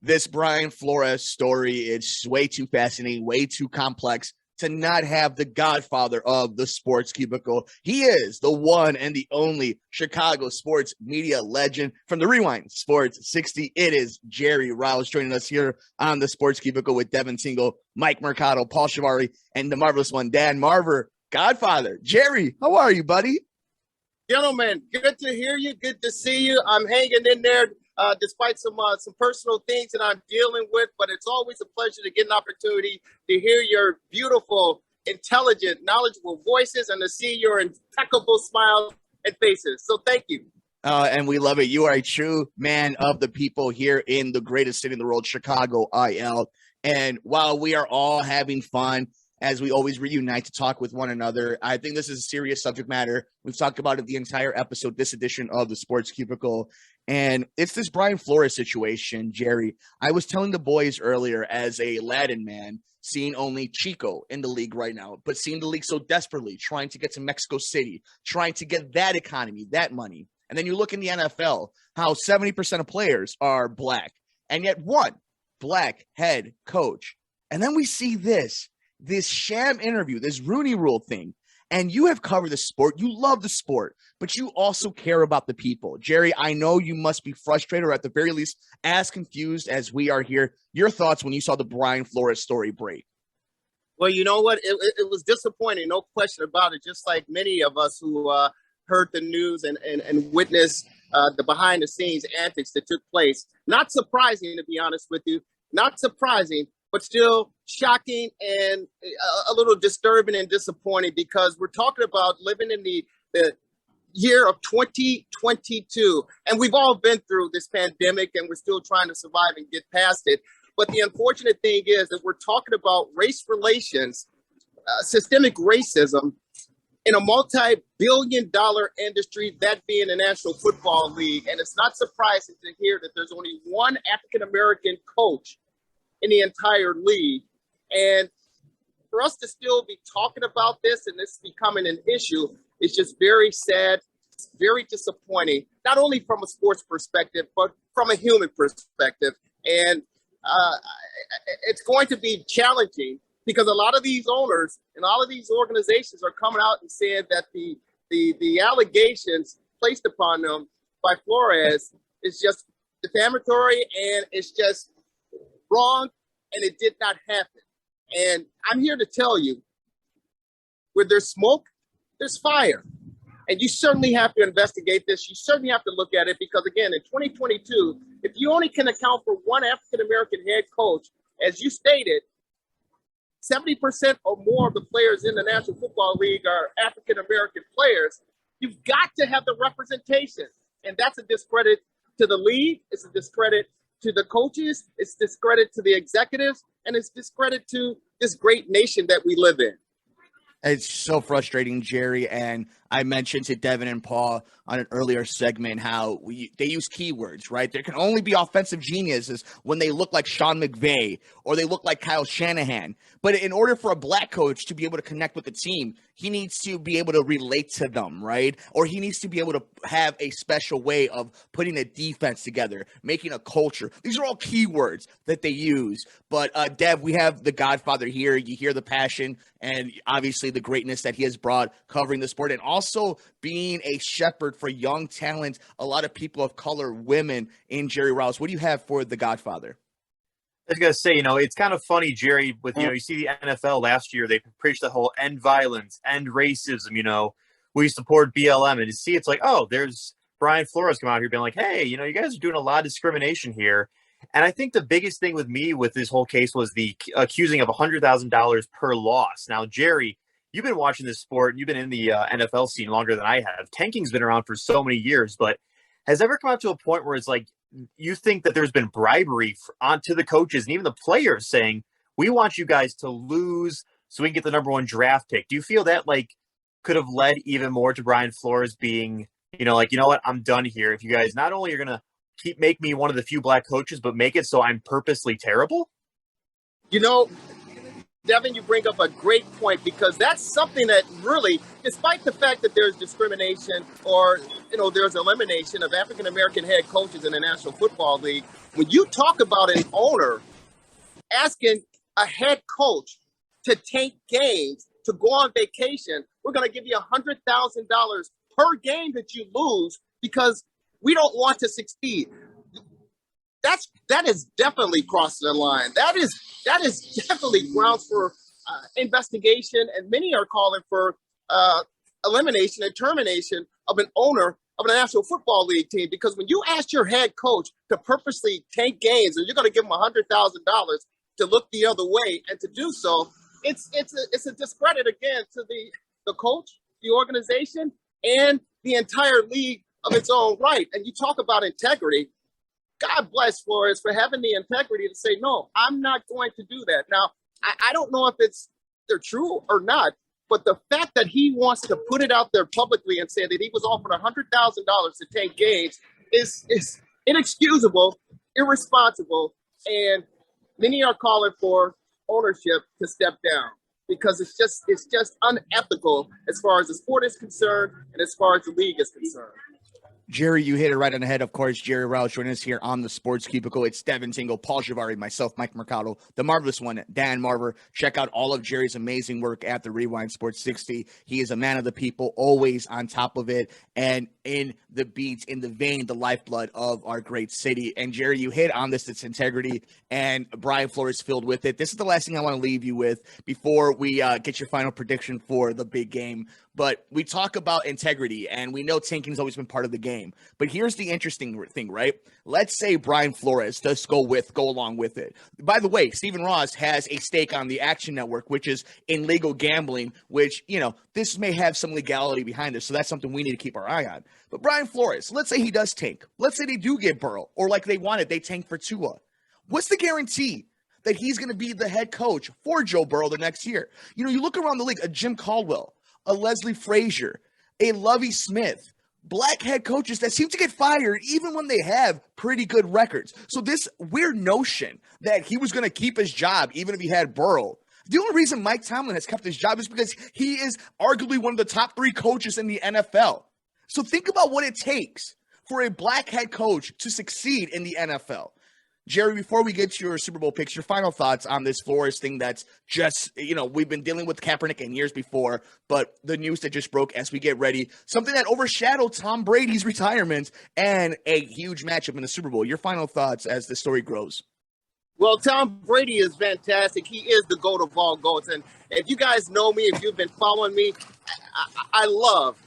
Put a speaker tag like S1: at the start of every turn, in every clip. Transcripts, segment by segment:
S1: This Brian Flores story is way too fascinating, way too complex to not have the godfather of the sports cubicle. He is the one and the only Chicago sports media legend from the Rewind Sports 60. It is Jerry Riles joining us here on the sports cubicle with Devin Tingle, Mike Mercado, Paul Chivari, and the marvelous one, Dan Marver. Godfather, Jerry, how are you, buddy?
S2: Gentlemen, good to hear you. Good to see you. I'm hanging in there despite some personal things that I'm dealing with, but it's always a pleasure to get an opportunity to hear your beautiful, intelligent, knowledgeable voices and to see your impeccable smiles and faces. So thank you.
S1: And we love it. You are a true man of the people here in the greatest city in the world, Chicago, IL. And while we are all having fun, as we always reunite to talk with one another, I think this is a serious subject matter. We've talked about it the entire episode, this edition of the Sports Cubicle. And it's this Brian Flores situation, Jerry. I was telling the boys earlier, as a Latin man, seeing only Chico in the league right now, but seeing the league so desperately, trying to get to Mexico City, trying to get that economy, that money. And then you look in the NFL, how 70% of players are black, and yet one black head coach. And then we see this sham interview, this Rooney Rule thing. And you have covered the sport. You love the sport, but you also care about the people. Jerry, I know you must be frustrated, or at the very least as confused as we are here. Your thoughts when you saw the Brian Flores story break?
S2: Well, you know what? It was disappointing, no question about it, just like many of us who heard the news and witnessed the behind-the-scenes antics that took place. Not surprising, to be honest with you. Not surprising, but still shocking and a little disturbing and disappointing, because we're talking about living in the year of 2022. And we've all been through this pandemic and we're still trying to survive and get past it. But the unfortunate thing is that we're talking about race relations, systemic racism in a multi-billion-dollar industry, that being the National Football League. And it's not surprising to hear that there's only one African-American coach in the entire league. And for us to still be talking about this and this becoming an issue is just very sad, very disappointing, not only from a sports perspective, but from a human perspective. And it's going to be challenging, because a lot of these owners and all of these organizations are coming out and saying that the allegations placed upon them by Flores is just defamatory and it's just wrong, and it did not happen. And I'm here to tell you, where there's smoke, there's fire. And you certainly have to investigate this. You certainly have to look at it, because again, in 2022, if you only can account for one African-American head coach, as you stated, 70% or more of the players in the National Football League are African-American players, you've got to have the representation. And that's a discredit to the league. It's a discredit to the coaches, it's discredit to the executives, and it's discredit to this great nation that we live in.
S1: It's so frustrating, Jerry. And I mentioned to Devin and Paul on an earlier segment how they use keywords, right? There can only be offensive geniuses when they look like Sean McVay or they look like Kyle Shanahan. But in order for a black coach to be able to connect with the team, he needs to be able to relate to them, right? Or he needs to be able to have a special way of putting a defense together, making a culture. These are all keywords that they use. But Dev, we have the Godfather here. You hear the passion and obviously the greatness that he has brought covering the sport, and also being a shepherd for young talent, a lot of people of color, women in Jerry Riles. What do you have for the Godfather?
S3: I was going to say, it's kind of funny, Jerry, with, you see the NFL last year, they preached the whole end violence, end racism, we support BLM. And to see, it's like, oh, there's Brian Flores come out here being like, hey, you guys are doing a lot of discrimination here. And I think the biggest thing with me with this whole case was the accusing of $100,000 per loss. Now, Jerry, you've been watching this sport and you've been in the NFL scene longer than I have. Tanking's been around for so many years, but has it ever come out to a point where it's like, you think that there's been bribery onto the coaches and even the players saying, we want you guys to lose so we can get the number one draft pick? Do you feel that could have led even more to Brian Flores being, you know what, I'm done here. If you guys not only are going to make me one of the few black coaches, but make it so I'm purposely terrible?
S2: Devin, you bring up a great point, because that's something that really, despite the fact that there's discrimination or, there's elimination of African-American head coaches in the National Football League, when you talk about an owner asking a head coach to tank games, to go on vacation, we're going to give you $100,000 per game that you lose because we don't want to succeed. That is definitely crossing the line. That is definitely grounds for investigation, and many are calling for elimination and termination of an owner of the National Football League team, because when you ask your head coach to purposely tank games and you're going to give him $100,000 to look the other way and to do so, it's a discredit again to the coach, the organization, and the entire league of its own right. And you talk about integrity. God bless Flores for having the integrity to say, no, I'm not going to do that. Now, I don't know if they're true or not, but the fact that he wants to put it out there publicly and say that he was offered $100,000 to tank games is inexcusable, irresponsible, and many are calling for ownership to step down because it's just unethical as far as the sport is concerned and as far as the league is concerned.
S1: Jerry, you hit it right on the head. Of course, Jerry Riles joining us here on the Sports Cubicle. It's Devin Tingle, Paul Chivari, myself, Mike Mercado, the marvelous one, Dan Marver. Check out all of Jerry's amazing work at the Rewind Sports 60. He is a man of the people, always on top of it, and in the beats, in the vein, the lifeblood of our great city. And Jerry, you hit on this, its integrity, and Brian Flores filled with it. This is the last thing I want to leave you with before we get your final prediction for the big game. But we talk about integrity, and we know tanking's always been part of the game. But here's the interesting thing, right? Let's say Brian Flores does go along with it. By the way, Stephen Ross has a stake on the Action Network, which is in legal gambling, which, this may have some legality behind it. So that's something we need to keep our eye on. But Brian Flores, let's say he does tank. Let's say they do get Burrow, or like they wanted, they tank for Tua. What's the guarantee that he's going to be the head coach for Joe Burrow the next year? You look around the league, a Jim Caldwell, a Leslie Frazier, a Lovie Smith, black head coaches that seem to get fired even when they have pretty good records. So this weird notion that he was going to keep his job even if he had Burrow, the only reason Mike Tomlin has kept his job is because he is arguably one of the top 3 coaches in the NFL. So think about what it takes for a black head coach to succeed in the NFL. Jerry, before we get to your Super Bowl picks, your final thoughts on this Flores thing that's just, we've been dealing with Kaepernick in years before, but the news that just broke as we get ready, something that overshadowed Tom Brady's retirement and a huge matchup in the Super Bowl. Your final thoughts as the story grows.
S2: Well, Tom Brady is fantastic. He is the GOAT of all GOATs. And if you guys know me, if you've been following me, I love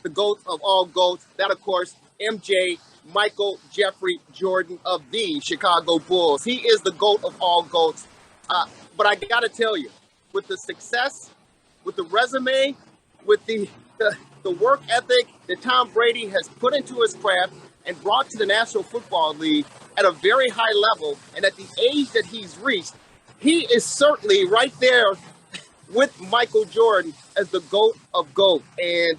S2: the GOAT of all GOATs. That, of course, MJ, Michael Jeffrey Jordan of the Chicago Bulls. He is the GOAT of all GOATs. But I got to tell you, with the success, with the resume, with the work ethic that Tom Brady has put into his craft and brought to the National Football League at a very high level, and at the age that he's reached, he is certainly right there with Michael Jordan as the GOAT of GOAT. And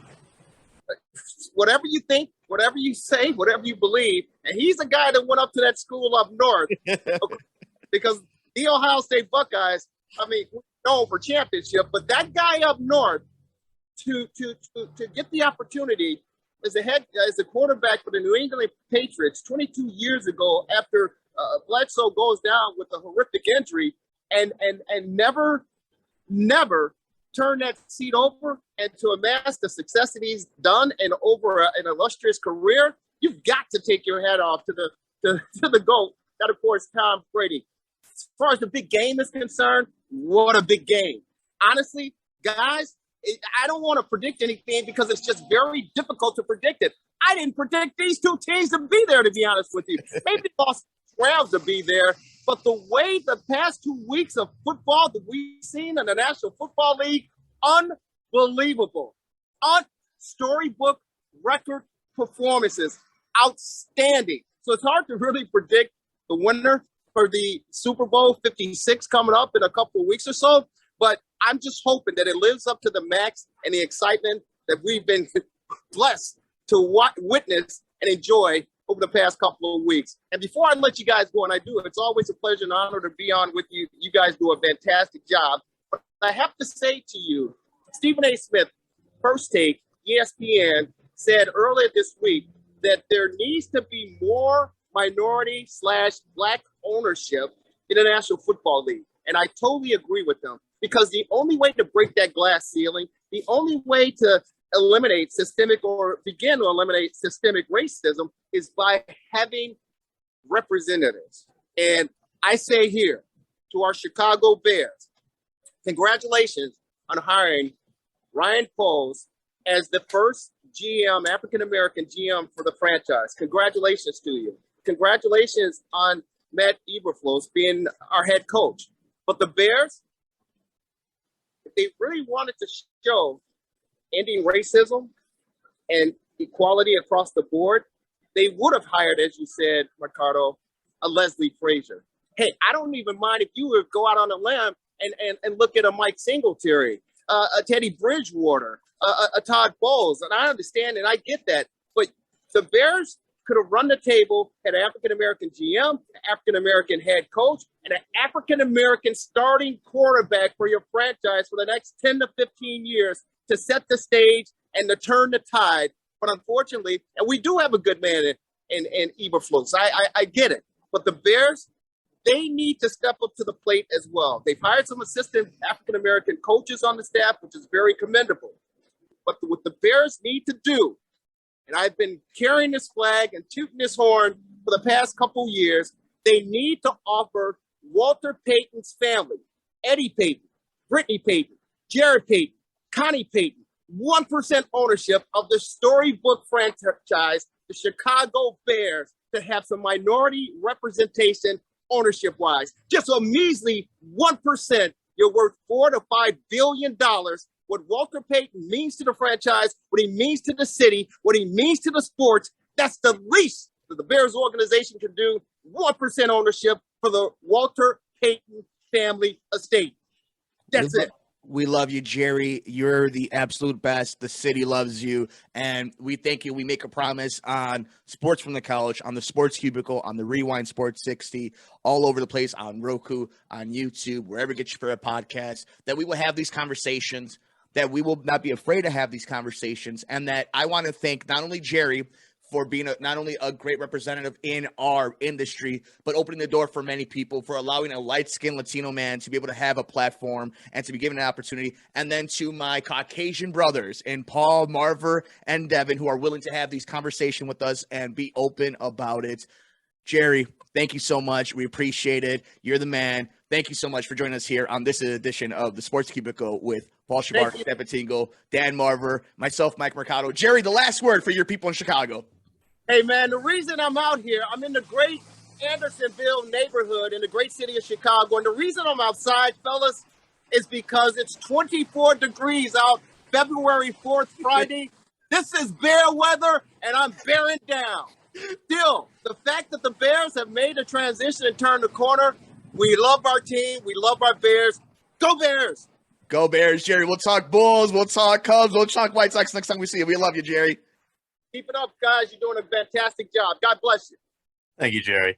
S2: whatever you think, whatever you say, whatever you believe, and he's a guy that went up to that school up north because the Ohio State Buckeyes, we're known for championship, but that guy up north to get the opportunity as a quarterback for the New England Patriots 22 years ago after Bledsoe goes down with a horrific injury and never turn that seat over, and to amass the success that he's done and over an illustrious career, you've got to take your hat off to the GOAT. That, of course, Tom Brady. As far as the big game is concerned, what a big game. Honestly, guys, I don't want to predict anything because it's just very difficult to predict it. I didn't predict these two teams to be there, to be honest with you. Maybe the Los Rams to be there, but the way the past 2 weeks of football that we've seen in the National Football League, unbelievable. Storybook record performances, outstanding. So it's hard to really predict the winner for the Super Bowl 56 coming up in a couple of weeks or so, but I'm just hoping that it lives up to the max and the excitement that we've been blessed to witness and enjoy over the past couple of weeks. And before I let you guys go, and I do, it's always a pleasure and honor to be on with you. You guys do a fantastic job. But I have to say to you, Stephen A. Smith, First Take, ESPN, said earlier this week that there needs to be more minority/black ownership in the National Football League. And I totally agree with them, because the only way to break that glass ceiling, the only way to eliminate systemic or begin to eliminate systemic racism is by having representatives. And I say here to our Chicago Bears, congratulations on hiring Ryan Poles as the first GM, African-American GM for the franchise. Congratulations to you. Congratulations on Matt Eberflus being our head coach. But the Bears, if they really wanted to show ending racism and equality across the board, they would have hired, as you said, Mercado, a Leslie Frazier. Hey, I don't even mind if you would go out on a limb and look at a Mike Singletary, a Teddy Bridgewater, a Todd Bowles. And I understand and I get that. But the Bears could have run the table, had an African-American GM, an African-American head coach, and an African-American starting quarterback for your franchise for the next 10 to 15 years to set the stage and to turn the tide. But unfortunately, and we do have a good man in Eberflus. I get it. But the Bears, they need to step up to the plate as well. They've hired some assistant African-American coaches on the staff, which is very commendable. But what the Bears need to do, and I've been carrying this flag and tooting this horn for the past couple years, they need to offer Walter Payton's family, Eddie Payton, Brittany Payton, Jared Payton, Connie Payton, 1% ownership of the storybook franchise, the Chicago Bears, to have some minority representation ownership-wise. Just a measly 1%, you're worth $4 to $5 billion. What Walter Payton means to the franchise, what he means to the city, what he means to the sports, that's the least that the Bears organization can do. 1% ownership for the Walter Payton family estate. That's it.
S1: We love you, Jerry. You're the absolute best. The city loves you. And we thank you. We make a promise on Sports from the Couch, on the Sports Cubicle, on the Rewind Sports 60, all over the place, on Roku, on YouTube, wherever you get your favorite podcast, that we will have these conversations, that we will not be afraid to have these conversations, and that I want to thank not only Jerry for being not only a great representative in our industry, but opening the door for many people, for allowing a light-skinned Latino man to be able to have a platform and to be given an opportunity. And then to my Caucasian brothers in Paul, Marver, and Devin, who are willing to have these conversations with us and be open about it. Jerry, thank you so much. We appreciate it. You're the man. Thank you so much for joining us here on this edition of the Sports Cubicle with Paul Chivari, Devin Tingle, Dan Marver, myself, Mike Mercado. Jerry, the last word for your people in Chicago.
S2: Hey, man, the reason I'm out here, I'm in the great Andersonville neighborhood in the great city of Chicago. And the reason I'm outside, fellas, is because it's 24 degrees out February 4th, Friday. This is bear weather, and I'm bearing down. Still, the fact that the Bears have made a transition and turned the corner, we love our team. We love our Bears. Go Bears.
S1: Go Bears, Jerry. We'll talk Bulls. We'll talk Cubs. We'll talk White Sox next time we see you. We love you, Jerry.
S2: Keep it up, guys. You're doing a fantastic job. God bless you.
S3: Thank you, Jerry.